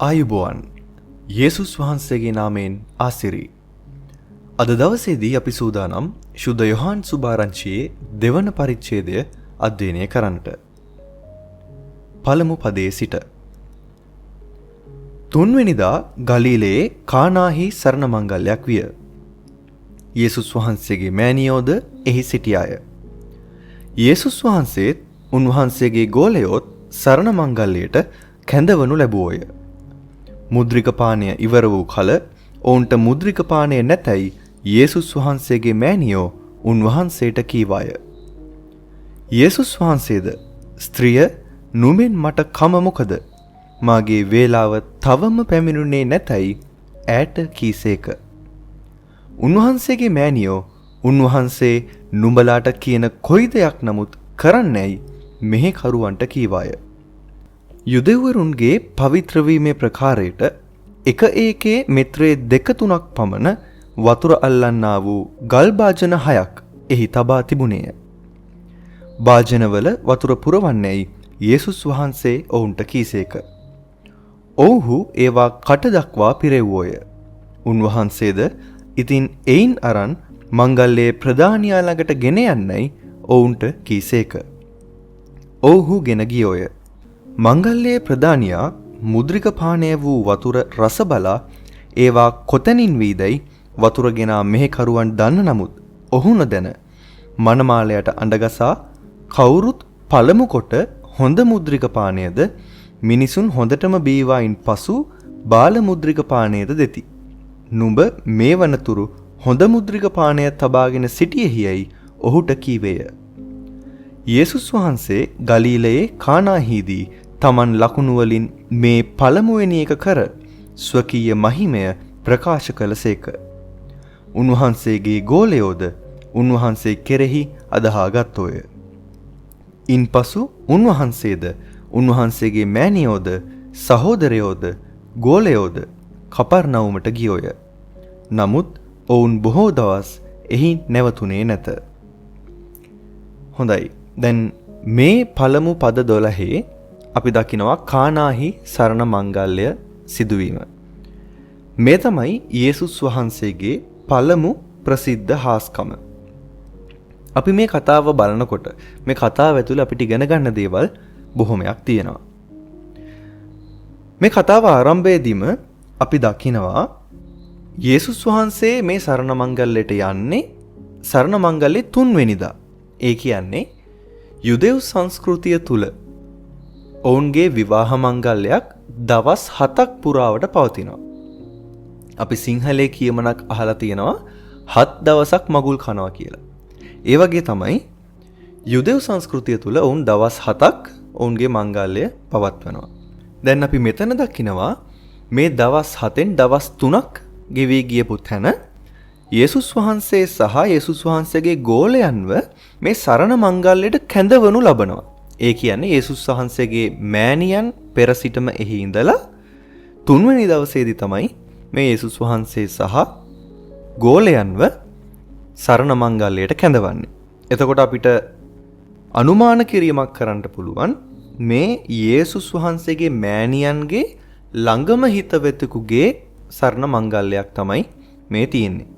ආයුබෝවන් යේසුස් වහන්සේගේ නාමයෙන් ආසිරි. අද දවසේදී අපි සූදානම් ශුද්ධ යොහාන් සුභාරංචියේ දෙවන පරිච්ඡේදය අධ්‍යයනය කරන්නට. පළමු පදයේ සිට තුන්වෙනිදා ගලීලයේ කානාහි සරණ මංගල්‍යයක් විය. යේසුස් වහන්සේගේ මෑණියෝද එහි සිටියාය. යේසුස් වහන්සේත් උන්වහන්සේගේ ගෝලයෝත් සරණ මංගල්‍යයට කැඳවනු ලැබුවෝය. මුද්‍රික පානය ඉවර වූ කල ඔවුන්ට මුද්‍රික පානය නැතැයි යේසුස් වහන්සේගේ මෑණියෝ උන්වහන්සේට කීවාය. යේසුස් වහන්සේද ස්ත්‍රිය නුඹෙන් මට කම මොකද? මාගේ වේලාව තවම පැමිණුනේ නැතැයි ඈට කීසේක. උන්වහන්සේගේ මෑණියෝ උන්වහන්සේ නුඹලාට කියන කොයි දෙයක් නමුත් කරන්නැයි මෙහෙකරුවන්ට කීවාය. යුදෙව්වරුන්ගේ පවිත්‍ර වීමේ ප්‍රකාරයට එක ඒකේ මෙත්‍රේ 2-3ක් පමණ වතුර අල්ලන්නා වූ ගල් භාජන 6ක් එහි තබා තිබුණේය. භාජනවල වතුර පුරවන්නේයි යේසුස් වහන්සේ ඔවුන්ට කීසේක. ඔව්හු ඒවා කට දක්වා පිරෙව්වෝය. උන්වහන්සේද ඉතින් එයින් අරන් මංගල්‍යයේ ප්‍රධානියා ළඟට ගෙන යන්නයි ඔවුන්ට කීසේක. ඔව්හු ගෙන ගියෝය. මංගල්‍යයේ ප්‍රධානියා මුද්‍රික පානය වූ වතුර රස බලා ඒවා කොතැනින් වීදැයි වතුර ගෙනා මෙහෙකරුවන් දන්න නමුත් ඔහු නොදැන මනමාලයට අඬගසා කවුරුත් පළමු කොට හොඳ මුද්‍රික පානයද මිනිසුන් හොඳටම බීවායින් පසු බාල මුද්‍රික පානයද දෙති. නුඹ මේ වනතුරු හොඳ මුද්‍රික පානය තබාගෙන සිටියෙහියයි ඔහුට කීවේය. යේසුස් වහන්සේ ගලීලයේ කානාහිදී තමන් ලකුණු වලින් මේ පළමුවෙනි එක කර ස්වකීය මහිමය ප්‍රකාශ කළසේක. උන්වහන්සේගේ ගෝලයෝද උන්වහන්සේ කෙරෙහි අදහාගත්තෝය. ඉන්පසු උන්වහන්සේද උන්වහන්සේගේ මෑණියෝද සහෝදරයෝද ගෝලයෝද කපර්නවුමට ගියෝය. නමුත් ඔවුන් බොහෝ දවස් එහි නැවතුනේ නැත. හොඳයි. දැන් මේ පළමු පද 12 අපි දකිනවා කානාහි සරණ මංගල්‍ය සිදුවීම. මේ තමයි යේසුස් වහන්සේගේ පළමු ප්‍රසිද්ධ හාස්කම. අපි මේ කතාව බලනකොට මේ කතාව ඇතුළේ අපිට ඉගෙන ගන්න දේවල් බොහොමයක් තියෙනවා. මේ කතාව ආරම්භයේදීම අපි දකිනවා යේසුස් වහන්සේ මේ සරණ මංගල්‍යයට යන්නේ සරණ මංගල්‍යයේ 3 වෙනිදා. ඒ කියන්නේ යුදෙව් සංස්කෘතිය තුල ඔවුන්ගේ විවාහ මංගල්‍යයක් දවස් 7ක් පුරාවට පවතිනවා. අපි සිංහලයේ කියමනක් අහලා තියෙනවා 7 දවසක් මගුල් කනවා කියලා. ඒ වගේ තමයි යුදෙව් සංස්කෘතිය තුල ඔවුන් දවස් 7ක් ඔවුන්ගේ මංගල්‍ය පවත්වනවා. දැන් අපි මෙතන දකිනවා මේ දවස් 7න් දවස් 3ක් ගෙවී ගියපු තැන යේසුස් වහන්සේ සහ යේසුස් වහන්සේගේ ගෝලයන්ව මේ සරණ මංගල්‍යයට කැඳවනු ලබනවා. ඒ කියන්නේ යේසුස් වහන්සේගේ මෑණියන් පෙර සිටම එහි ඉඳලා 3 වෙනි දවසේදී තමයි මේ යේසුස් වහන්සේ සහ ගෝලයන්ව සරණ මංගල්‍යයට කැඳවන්නේ. එතකොට අපිට අනුමාන කිරීමක් කරන්න පුළුවන් මේ යේසුස් වහන්සේගේ මෑණියන්ගේ ළඟම හිතවෙතෙකුගේ සරණ මංගල්‍යයක් තමයි මේ තියෙන්නේ.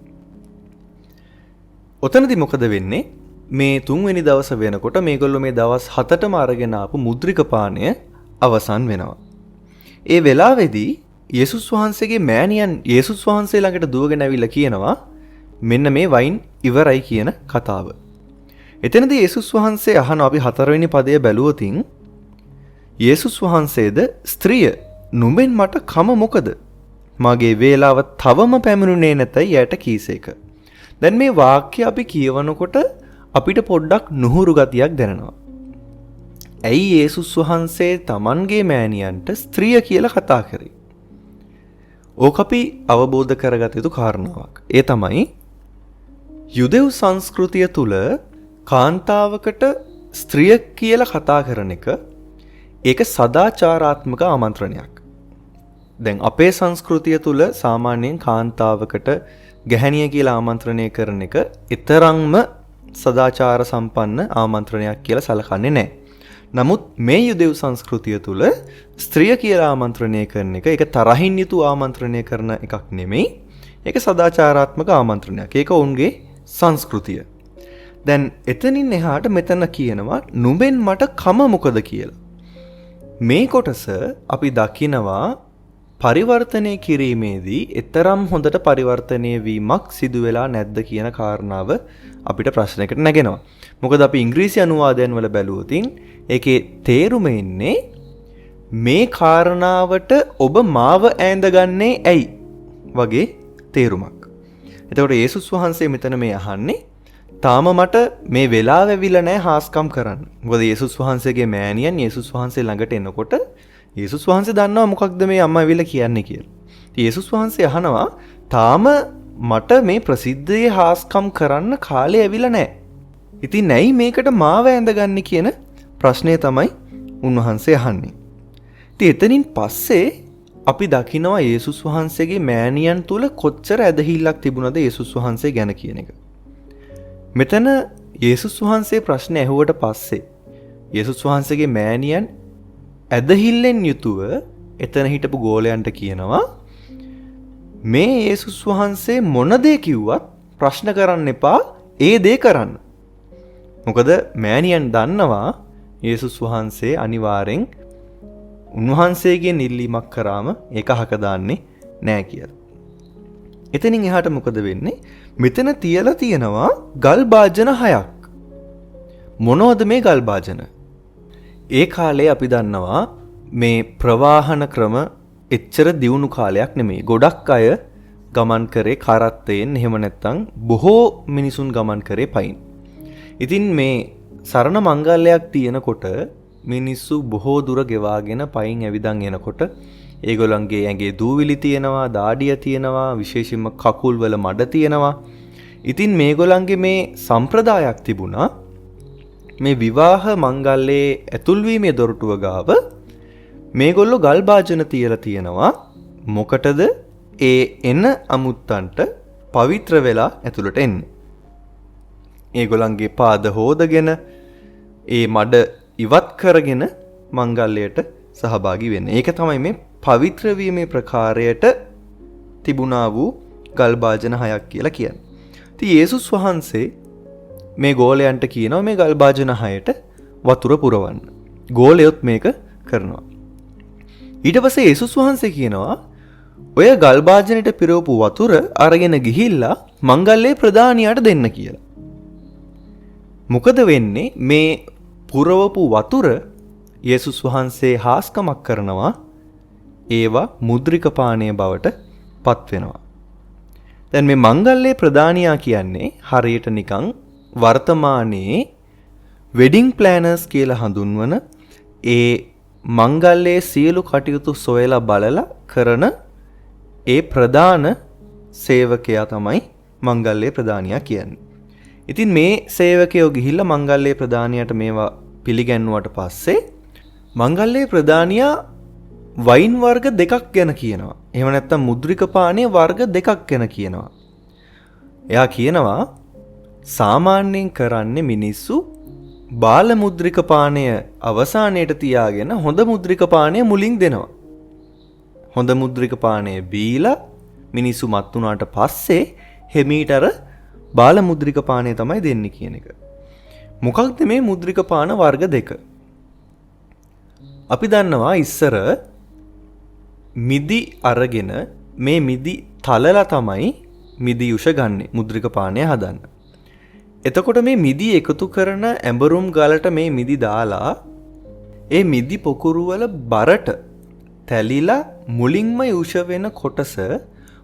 ඔතනදී මොකද වෙන්නේ? මේ 3 වෙනි දවස වෙනකොට මේගොල්ලෝ මේ දවස් 7ටම අරගෙන ආපු මුද්‍රික පානය අවසන් වෙනවා. ඒ වෙලාවේදී යේසුස් වහන්සේගේ මෑණියන් යේසුස් වහන්සේ ළඟට දුවගෙන ඇවිල්ලා කියනවා මෙන්න මේ වයින් ඉවරයි කියන කතාව. එතනදී යේසුස් වහන්සේ අහනවා අපි 4 වෙනි පදය බැලුවොතින් යේසුස් වහන්සේද ස්ත්‍රිය නුඹෙන් මට කම මොකද? මාගේ වේලාව තවම පැමිණුනේ නැතයි යට කීසේක. දැන් මේ වාක්‍ය අපි කියවනකොට අපිට පොඩ්ඩක් නුහුරු ගතියක් දැනෙනවා. ඇයි යේසුස් වහන්සේ තමන්ගේ මෑණියන්ට ස්ත්‍රිය කියලා කතා කරේ? ඕක අපි අවබෝධ කරගත යුතු කාරණාවක්. ඒ තමයි යුදෙව් සංස්කෘතිය තුල කාන්තාවකට ස්ත්‍රිය කියලා කතා කරන එක ඒක සදාචාරාත්මක ආමන්ත්‍රණයක්. දැන් අපේ සංස්කෘතිය තුල සාමාන්‍යයෙන් කාන්තාවකට ගැහණිය කියලා ආමන්ත්‍රණය කරන එක ඊතරම්ම සදාචාර සම්පන්න ආමන්ත්‍රණයක් කියලා සලකන්නේ නැහැ. නමුත් මේ යුදෙව් සංස්කෘතිය තුළ ස්ත්‍රිය කියලා ආමන්ත්‍රණය කරන එක ඒක තරහින් යුතු ආමන්ත්‍රණය කරන එකක් නෙමෙයි. ඒක සදාචාරාත්මක ආමන්ත්‍රණයක්. ඒක ඔවුන්ගේ සංස්කෘතිය. දැන් එතනින් එහාට මෙතන කියනවා නුඹෙන් මට කම මොකද කියලා. මේ කොටස අපි දකිනවා පරිවර්තනය කිරීමේදී එතරම් හොඳට පරිවර්තනය වීමක් සිදු වෙලා නැද්ද කියන කාරණාව අපිට ප්‍රශ්නයකට නැගෙනවා. මොකද අපි ඉංග්‍රීසි අනුවාදයන් වල බැලුවොත් ඒකේ තේරුම ඉන්නේ මේ කාරණාවට ඔබ මාව ඈඳගන්නේ ඇයි වගේ තේරුමක්. එතකොට යේසුස් වහන්සේ මෙතන මේ අහන්නේ තාම මට මේ වෙලාව ඇවිල්ලා නැහැ හාස්කම් කරන්න. මොකද යේසුස් වහන්සේගේ මෑණියන් යේසුස් වහන්සේ ළඟට එනකොට යේසුස් වහන්සේ දන්නවා මොකක්ද මේ අම්මා ඇවිල්ලා කියන්නේ කියලා. ඉතින් යේසුස් වහන්සේ අහනවා තාම මට මේ ප්‍රසිද්ධයේ හාස්කම් කරන්න කාලය ඇවිල්ලා නැහැ. ඉතින් නැයි මේකට මාව ඇඳගන්නේ කියන ප්‍රශ්නය තමයි උන්වහන්සේ අහන්නේ. ඉතින් එතනින් පස්සේ අපි දකිනවා යේසුස් වහන්සේගේ මෑණියන් තුල කොච්චර ඇදහිල්ලක් තිබුණද යේසුස් වහන්සේ ගැන කියන එක. මෙතන යේසුස් වහන්සේ ප්‍රශ්න ඇහුවට පස්සේ යේසුස් වහන්සේගේ මෑණියන් ඇදහිල්ලෙන් යුතුව එතන හිටපු ගෝලයන්ට කියනවා මේ යේසුස් වහන්සේ මොන දේ කිව්වත් ප්‍රශ්න කරන්න එපා ඒ දේ කරන්න. මොකද මෑණියන් දන්නවා යේසුස් වහන්සේ අනිවාර්යෙන් උන්වහන්සේගේ නිල්ලීමක් කරාම ඒක අහක දාන්නේ නැහැ කියලා. එතනින් එහාට මොකද වෙන්නේ? මෙතන තියලා තියෙනවා ගල් භාජන 6ක්. මොනවද මේ ගල් භාජන? ඒ කාලේ අපි දන්නවා මේ ප්‍රවාහන ක්‍රම එච්චර දියුණු කාලයක් නෙමෙයි. ගොඩක් අය ගමන් කරේ කරත්තයෙන් එහෙම නැත්නම් බොහෝ මිනිසුන් ගමන් කරේ පයින්. ඉතින් මේ සරණ මංගල්‍යයක් තියෙනකොට මිනිස්සු බොහෝ දුර ගෙවාගෙන පයින් ඇවිදන් එනකොට ඒගොල්ලන්ගේ ඇඟේ දූවිලි තියෙනවා, දාඩිය තියෙනවා, විශේෂයෙන්ම කකුල් වල මඩ තියෙනවා. ඉතින් මේගොල්ලන්ගේ මේ සම්ප්‍රදායක් තිබුණා මේ විවාහ මංගල්‍යයේ ඇතුල්වීමේ දොරටුව ගාව මේගොල්ලෝ ගල් භාජන තියලා තියෙනවා. මොකටද? ඒ එන අමුත්තන්ට පවිත්‍ර වෙලා ඇතුළට එන්න. ඒගොල්ලන්ගේ පාද හොදගෙන ඒ මඩ ඉවත් කරගෙන මංගල්‍යයට සහභාගී වෙන්න. ඒක තමයි මේ පවිත්‍ර වීමේ ප්‍රකාරයට තිබුණා වූ ගල් භාජන 6ක් කියලා කියන්නේ. ඉතින් යේසුස් වහන්සේ මේ ගෝලයන්ට කියනවා මේ ගල් භාජන 6ට වතුර පුරවන්න. ගෝලයොත් මේක කරනවා. ඊට පස්සේ යේසුස් වහන්සේ කියනවා ඔය ගල් භාජනෙට පිරවපු වතුර අරගෙන ගිහිල්ලා මංගල්‍යයේ ප්‍රධානියාට දෙන්න කියලා. මොකද වෙන්නේ මේ පුරවපු වතුර යේසුස් වහන්සේ හාස්කමක් කරනවා ඒවා මුද්‍රික පානය බවට පත් වෙනවා. දැන් මේ මංගල්‍යයේ ප්‍රධානියා කියන්නේ හරියට නිකන් වර්තමානයේ වෙඩින් ප්ලෑනර්ස් කියලා හඳුන්වන ඒ මංගල්‍යයේ සියලු කටයුතු සොයලා බලලා කරන ඒ ප්‍රධාන සේවකයා තමයි මංගල්‍යයේ ප්‍රධානියා කියන්නේ. ඉතින් මේ සේවකයෝ ගිහිල්ලා මංගල්‍යයේ ප්‍රධානියාට මේවා පිළිගැන්නුවට පස්සේ මංගල්‍යයේ ප්‍රධානියා වයින් වර්ග දෙකක් ගැන කියනවා. එහෙම නැත්නම් මුද්‍රික පානීය වර්ග දෙකක් ගැන කියනවා. එයා කියනවා සාමාන්‍යයෙන් කරන්නේ මිනිස්සු බාල මුද්‍රික පානය අවසානයේට තියාගෙන හොඳ මුද්‍රික පානය මුලින් දෙනවා. හොඳ මුද්‍රික පානය බීලා මිනිස්සු මත් වුණාට පස්සේ හිමීටර බාල මුද්‍රික පානය තමයි දෙන්නේ කියන එක. මොකක්ද මේ මුද්‍රික පාන වර්ග දෙක? අපි දන්නවා ඉස්සර මිදි අරගෙන මේ මිදි තලලා තමයි මිදි යුෂ ගන්නෙ මුද්‍රික පානය හදන්න. එතකොට මේ මිදි එකතු කරන ඇඹරුම් ගලට මේ මිදි දාලා ඒ මිදි පොකුරු වල බරට තැලිලා මුලින්ම යුෂ වෙන කොටස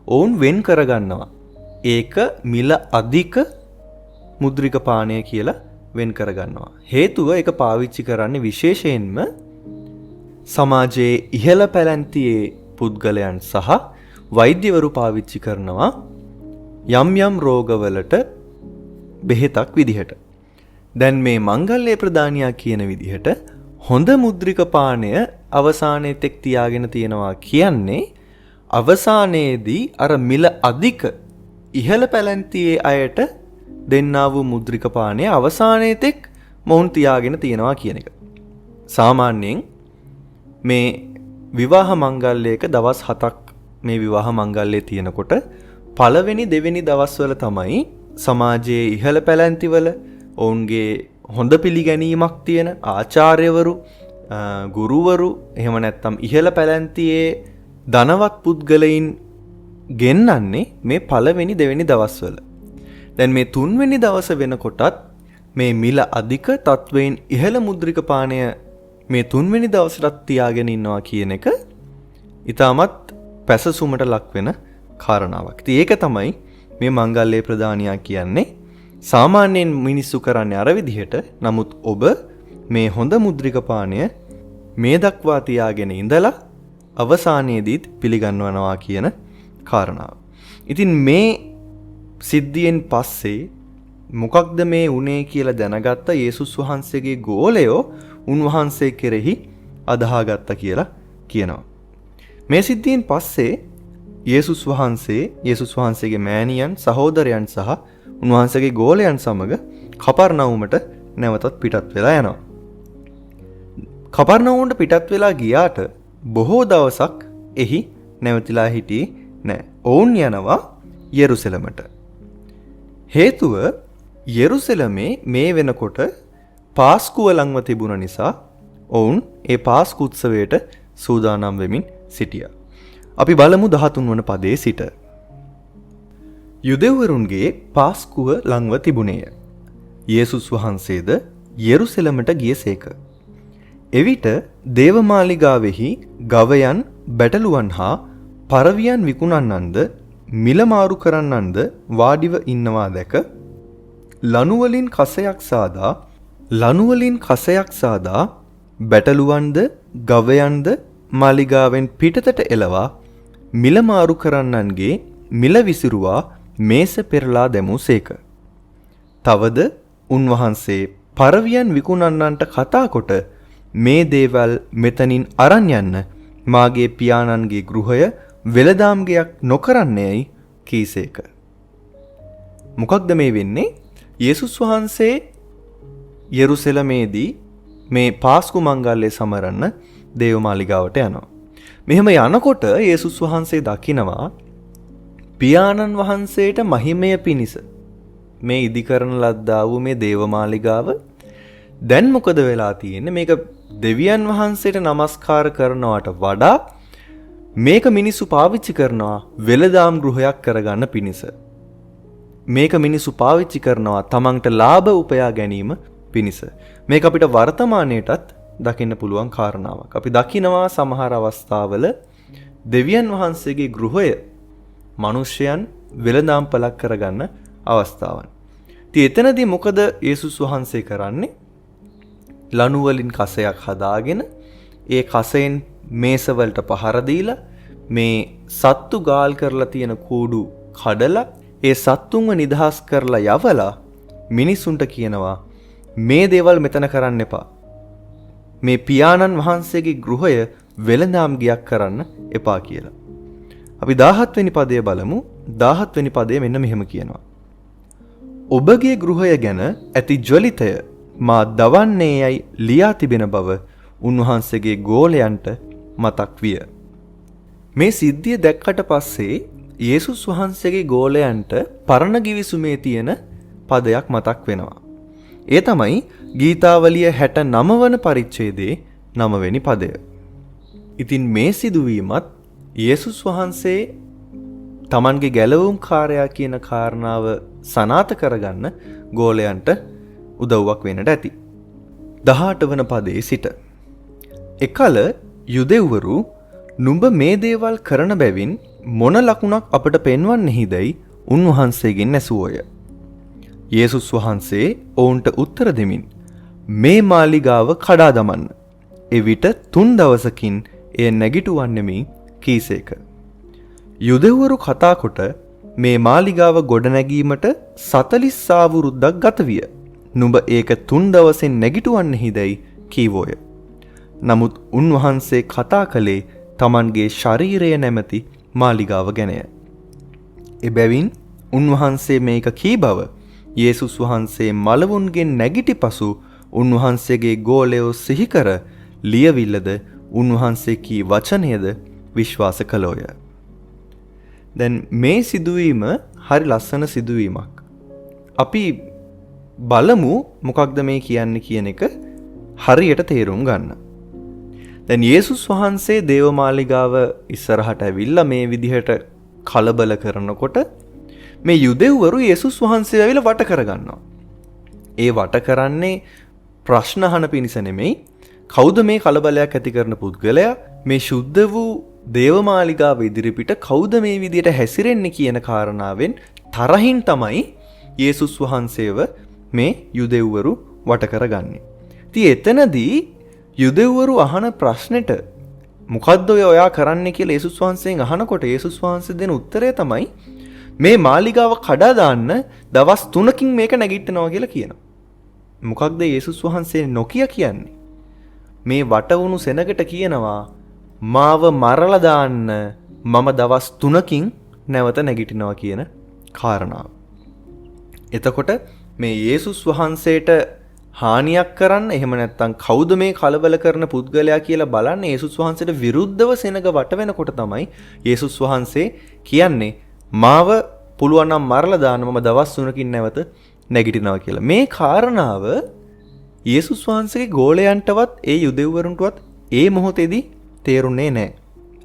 ඔවුන් වෙන් කරගන්නවා. ඒක මිල අධික මුද්‍රික පානය කියලා වෙන් කරගන්නවා. හේතුව ඒක පාවිච්චි කරන්නේ විශේෂයෙන්ම සමාජයේ ඉහළ පැලැන්තියේ පුද්ගලයන් සහ වෛද්‍යවරු පාවිච්චි කරනවා යම් යම් රෝගවලට බෙහෙතක් විදිහට. දැන් මේ මංගල්‍ය ප්‍රදානියා කියන විදිහට හොඳ මුද්‍රික පානය අවසානයේ තෙක් තියාගෙන තියෙනවා කියන්නේ අවසානයේදී අර මිල අධික ඉහළ පැලැන්තියේ අයට දෙන්නා වූ මුද්‍රික පානය අවසානයේ තෙක් මොවුන් තියාගෙන තියෙනවා කියන එක. සාමාන්‍යයෙන් මේ විවාහ මංගල්‍යයක දවස් 7ක් මේ විවාහ මංගල්‍යය තියෙනකොට පළවෙනි දෙවෙනි දවස්වල තමයි සමාජයේ ඉහළ පැලැන්තිවල ඔවුන්ගේ හොඳ පිළිගැනීමක් තියෙන ආචාර්යවරු, ගුරුවරු, එහෙම නැත්නම් ඉහළ පැලැන්තියේ ධනවත් පුද්ගලයින් ගෙන්නන්නේ මේ පළවෙනි දෙවෙනි දවස්වල. දැන් මේ තුන්වෙනි දවස වෙනකොටත් මේ මිල අධික තත්වයෙන් ඉහළ මුද්‍රික පානය මේ තුන්වෙනි දවසටත් තියාගෙන ඉන්නවා කියන එක ඊටමත් පැසසුමට ලක් වෙන කාරණාවක්. ඉතින් ඒක තමයි මේ මංගල්‍ය ප්‍රදානියා කියන්නේ. සාමාන්‍යයෙන් මිනිස්සු කරන්නේ අර විදිහට. නමුත් ඔබ මේ හොඳ මුද්‍රික පානය මේ දක්වා තියාගෙන ඉඳලා අවසානයේදීත් පිළිගන්වනවා කියන කාරණාව. ඉතින් මේ සිද්ධියෙන් පස්සේ මොකක්ද මේ උනේ කියලා දැනගත්ත යේසුස් වහන්සේගේ ගෝලයෝ උන්වහන්සේ කෙරෙහි අදහාගත්ත කියලා කියනවා. මේ සිද්ධියෙන් පස්සේ යේසුස් වහන්සේගේ මෑණියන්, සහෝදරයන් සහ උන්වහන්සේගේ ගෝලයන් සමග කපර්නවුමට නැවතත් පිටත් වෙලා යනවා. කපර්නවුමට පිටත් වෙලා ගියාට බොහෝ දවසක් එහි නැවතිලා හිටියේ නැහැ. ඔවුන් යනවා යෙරුසලමට. හේතුව යෙරුසලමේ මේ වෙනකොට පාස්කුව ළඟව තිබුණ නිසා ඔවුන් ඒ පාස්කු උත්සවයට සූදානම් වෙමින් සිටියා. අපි බලමු 13 වන පදයේ සිට. යුදෙව්වරුන්ගේ පාස්කුව ළඟව තිබුණේය. යේසුස් වහන්සේද යෙරුසලමට ගියසේක. එවිට දේවමාලිගාවෙහි ගවයන්, බැටළුවන් හා පරවියන් විකුණන්නන්ද මිල මාරු කරන්නන්ද වාඩිව ඉන්නවා දැක ලනුවලින් කසයක් සාදා බැටළුවන්ද ගවයන්ද මාලිගාවෙන් පිටතට එලවා මිල මාරු කරන්නන්ගේ මිල විසිරුවා මේස පෙරලා දැමූසේක. තවද උන්වහන්සේ පරවියන් විකුණන්නන්ට කතා කොට මේ දේවල් මෙතනින් අරන් යන්න මාගේ පියාණන්ගේ ගෘහය වෙළදාම්ගයක් නොකරන්නේයි කීසේක. මොකක්ද මේ වෙන්නේ? යේසුස් වහන්සේ යෙරුසලමේදී මේ පාස්කු මංගල්‍යය සමරන්න දේවමාලිගාවට යනවා. මෙහෙම යනකොට යේසුස් වහන්සේ දකිනවා පියාණන් වහන්සේට මහිමය පිණිස මේ ඉදිකරන ලද්දා වූ මේ දේවමාලිගාව දැන් මොකද වෙලා තියෙන්නේ? මේක දෙවියන් වහන්සේට නමස්කාර කරනවට වඩා මේක මිනිස්සු පාවිච්චි කරනවා වෙළදාම් ගෘහයක් කරගන්න පිණිස. මේක මිනිස්සු පාවිච්චි කරනවා තමන්ට ලාභ උපයා ගැනීම පිණිස. මේක අපිට වර්තමානයේටත් දකින්න පුළුවන් කාරණාවක්. අපි දකිනවා සමහර අවස්ථාවල දෙවියන් වහන්සේගේ ගෘහය මිනිසයන් වෙළදාම් පළක් කරගන්න අවස්ථාවන්. ඉතින් එතනදී මොකද යේසුස් වහන්සේ කරන්නේ? ලණු වලින් කසයක් හදාගෙන ඒ කසෙන් මේසවලට පහර දීලා මේ සත්තු ගාල් කරලා තියෙන කූඩු කඩලා ඒ සත්තුන්ව නිදහස් කරලා යවලා මිනිසුන්ට කියනවා මේ දේවල් මෙතන කරන්න එපා. මේ පියාණන් වහන්සේගේ ගෘහය වෙළඳාම් ගියක් කරන්න එපා කියලා. අපි 17 වෙනි පදය බලමු. 17 වෙනි පදය මෙන්න මෙහෙම කියනවා. ඔබගේ ගෘහය ගැන ඇති ජ්වලිතය මා දවන්නේ යයි ලියා තිබෙන බව උන්වහන්සේගේ ගෝලයන්ට මතක් විය. මේ සිද්ධිය දැක්කට පස්සේ යේසුස් වහන්සේගේ ගෝලයන්ට පරණ ගිවිසුමේ තියෙන පදයක් මතක් වෙනවා. ඒ තමයි ගීතාවලිය 69 වන පරිච්ඡේදයේ 9 වෙනි පදය. ඉතින් මේ සිදුවීමත් යේසුස් වහන්සේ තමන්ගේ ගැලවුම් කාර්යය කියන කාරණාව සනාථ කරගන්න ගෝලයන්ට උදව්වක් වෙන්නට ඇති. 18 වන පදයේ සිට එකල යුදෙව්වරු නුඹ මේ දේවල් කරන බැවින් මොන ලකුණක් අපට පෙන්වන්නේහිදයි උන්වහන්සේගෙන් ඇසුවෝය. යේසුස් වහන්සේ ඔවුන්ට උත්තර දෙමින් මේ මාලිගාව කඩා දමන්න. එවිට 3 දවසකින් එය නැගිටුවන්නෙමි කීසේක. යුදෙව්වරු කතා කොට මේ මාලිගාව ගොඩනැගීමට 40 අවුරුද්දක් ගත විය. නුඹ ඒක 3 දවසෙන් නැගිටුවන්නේහිදයි කීවෝය. නමුත් උන්වහන්සේ කතා කළේ තමන්ගේ ශරීරය නැමැති මාලිගාව ගැනය. එබැවින් උන්වහන්සේ මේක කී බව යේසුස් වහන්සේ මලවුන්ගෙන් නැගිටි පසු උන්වහන්සේගේ ගෝලයෝ සිහි කර ලියවිල්ලද උන්වහන්සේ කී වචනයද විශ්වාස කළෝය. දැන් මේ සිදුවීම හරි ලස්සන සිදුවීමක්. අපි බලමු මොකක්ද මේ කියන්නේ කියන එක හරියට තේරුම් ගන්න. දැන් යේසුස් වහන්සේ දේවමාලිගාව ඉස්සරහට ඇවිල්ලා මේ විදිහට කලබල කරනකොට මේ යුදෙව්වරු යේසුස් වහන්සේ ඇවිල්ලා වට කරගන්නවා. ඒ වට කරන්නේ ප්‍රශ්න අහන පිණිස නෙමෙයි. කවුද මේ කලබලයක් ඇති කරන පුද්ගලයා? මේ සුද්ධ වූ දේවමාලිගාව ඉදිරිපිට කවුද මේ විදිහට හැසිරෙන්නේ කියන කාරණාවෙන් තරහින් තමයි යේසුස් වහන්සේව මේ යුදෙව්වරු වට කරගන්නේ. ඉතින් එතනදී යුදෙව්වරු අහන ප්‍රශ්නෙට මොකද්ද ඔයා කරන්නේ කියලා යේසුස් වහන්සේගෙන් අහනකොට යේසුස් වහන්සේ දෙන උත්තරය තමයි මේ මාලිගාව කඩා දාන්න දවස් 3කින් මේක නැගිටිනවා කියලා කියනවා. මොකක්ද යේසුස් වහන්සේ නොකිය කියන්නේ? මේ වටවුණු සෙනගට කියනවා මාව මරලා දාන්න මම දවස් 3කින් නැවත නැගිටිනවා කියන කාරණාව. එතකොට මේ යේසුස් වහන්සේට හානියක් කරන්න එහෙම නැත්නම් කවුද මේ කලබල කරන පුද්ගලයා කියලා බලන්න යේසුස් වහන්සේට විරුද්ධව සෙනග වට වෙනකොට තමයි යේසුස් වහන්සේ කියන්නේ මාව පුළුවන් නම් මරලා දාන්න මම දවස් 3කින් නැවත නැගිටිනවා කියලා. මේ කාරණාව යේසුස් වහන්සේගේ ගෝලයන්ටවත් ඒ යුදෙව්වරුන්ටවත් ඒ මොහොතේදී තේරුනේ නැහැ.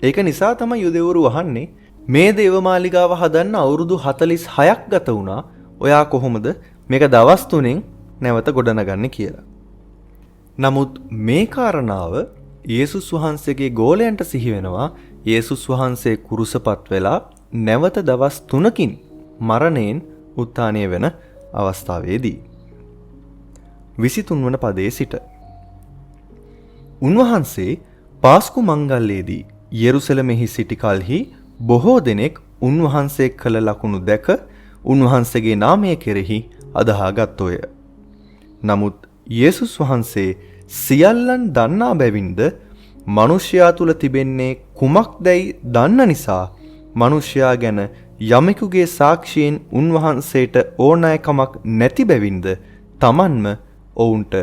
ඒක නිසා තමයි යුදෙව්වරු අහන්නේ මේ දේවමාලිගාව හදන්න අවුරුදු 46ක් ගත වුණා. ඔයා කොහොමද මේක දවස් 3න් නැවත ගොඩනගන්නේ කියලා. නමුත් මේ කාරණාව යේසුස් වහන්සේගේ ගෝලයන්ට සිහි වෙනවා. යේසුස් වහන්සේ කුරුසපත් වෙලා නැවත දවස් 3කින් මරණයෙන් උත්ථානය වෙන අවස්ථාවේදී 23 වන පදයේ සිට උන්වහන්සේ පාස්කු මංගල්‍යයේදී යෙරුසලමෙහි සිටි කලෙහි බොහෝ දෙනෙක් උන්වහන්සේ කළ ලකුණු දැක උන්වහන්සේගේ නාමය කෙරෙහි අදහා ගත්තෝය. නමුත් යේසුස් වහන්සේ සියල්ලන් දන්නා බැවින්ද මිනිසයා තුල තිබෙන්නේ කුමක්දයි දන්න නිසා මිනිසයා ගැන යමෙකුගේ සාක්ෂියෙන් උන්වහන්සේට ඕනෑකමක් නැති බැවින්ද තමන්ම ඔවුන්ට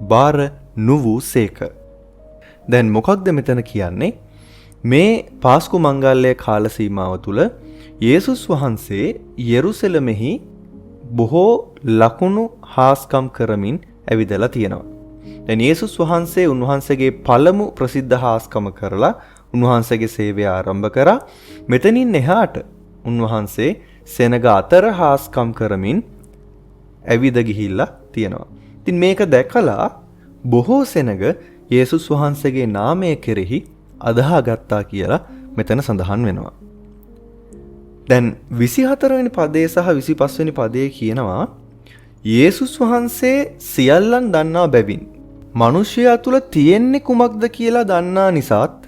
බාර නුවූසේක. දැන් මොකක්ද මෙතන කියන්නේ? මේ පාස්කු මංගල්‍ය කාල සීමාව තුල යේසුස් වහන්සේ යෙරුසලමෙහි බොහෝ ලකුණු හාස්කම් කරමින් ඇවිදලා තියෙනවා. දැන් යේසුස් වහන්සේ උන්වහන්සේගේ පළමු ප්‍රසිද්ධ හාස්කම කරලා උන්වහන්සේගේ සේවය ආරම්භ කරා. මෙතනින් එහාට උන්වහන්සේ සෙනග අතර හාස්කම් කරමින් ඇවිද ගිහිල්ලා තියෙනවා. ඉතින් මේක දැකලා බොහෝ සෙනග යේසුස් වහන්සේගේ නාමය කෙරෙහි අදහා ගත්තා කියලා මෙතන සඳහන් වෙනවා. දැන් 24 වෙනි පදයේ සහ 25 වෙනි පදයේ කියනවා යේසුස් වහන්සේ සියල්ලන් දන්නා බැවින් මිනිසයා තුල තියෙන්නේ කුමක්ද කියලා දන්නා නිසාත්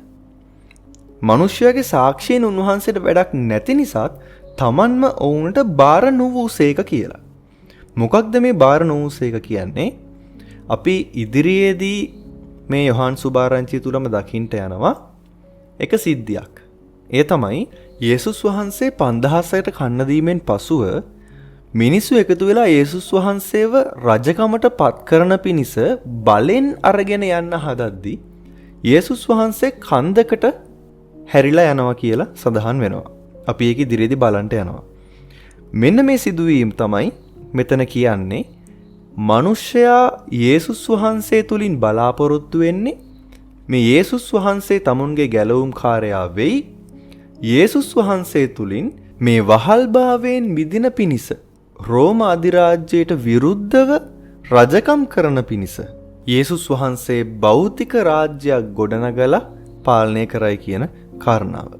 මිනිසයාගේ සාක්ෂියෙන් උන්වහන්සේට වැඩක් නැති නිසාත් තමන්ම ඔවුන්ට බාර නුවූසේක කියලා. මොකක්ද මේ බාර නුවූසේක කියන්නේ? අපි ඉදිරියේදී මේ යොහාන් සුභාරංචිය තුලම දකින්න යනවා එක සිද්ධියක්. ඒ තමයි යේසුස් වහන්සේ 5000කට කන්න දීමෙන් පසුව මිනිස්සු එකතු වෙලා යේසුස් වහන්සේව රජකමට පත් කරන පිණිස බලෙන් අරගෙන යන්න හදද්දී යේසුස් වහන්සේ කන්දකට හැරිලා යනවා කියලා සඳහන් වෙනවා. අපි ඒක ඉදිරියේදී බලන්න යනවා. මෙන්න මේ සිදුවීම තමයි මෙතන කියන්නේ මිනිසයා යේසුස් වහන්සේ තුලින් බලාපොරොත්තු වෙන්නේ මේ යේසුස් වහන්සේ තමුන්ගේ ගැලවුම්කාරයා වෙයි. යේසුස් වහන්සේ තුලින් මේ වහල්භාවයෙන් මිදින පිණිස රෝම අධිරාජ්‍යයට විරුද්ධව රජකම් කරන පිණිස යේසුස් වහන්සේ භෞතික රාජ්‍යයක් ගොඩනගලා පාලනය කරයි කියන කාරණාව.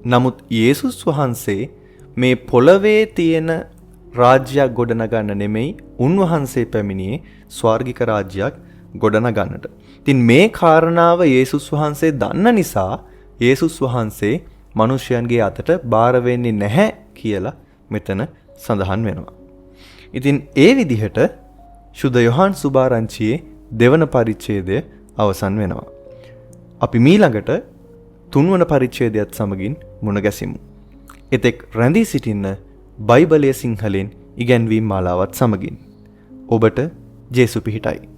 නමුත් යේසුස් වහන්සේ මේ පොළවේ තියෙන රාජ්‍යයක් ගොඩනගන්න නෙමෙයි උන්වහන්සේ පැමිණියේ ස්වර්ගික රාජ්‍යයක් ගොඩනගන්නට. ඉතින් මේ කාරණාව යේසුස් වහන්සේ දන්න නිසා යේසුස් වහන්සේ මිනිසයන්ගේ අතට බාර වෙන්නේ නැහැ කියලා මෙතන සඳහන් වෙනවා. ඉතින් ඒ විදිහට සුද්ධ යොහාන් සුභාරංචියේ දෙවන පරිච්ඡේදය අවසන් වෙනවා. අපි මීළඟට තුන්වන පරිච්ඡේදයත් සමගින් මුණ ගැසිමු. එතෙක් රැඳී සිටින්න බයිබලයේ සිංහලෙන් ඉගැන්වීම් මාලාවත් සමගින්. ඔබට ජේසු පිහිටයි.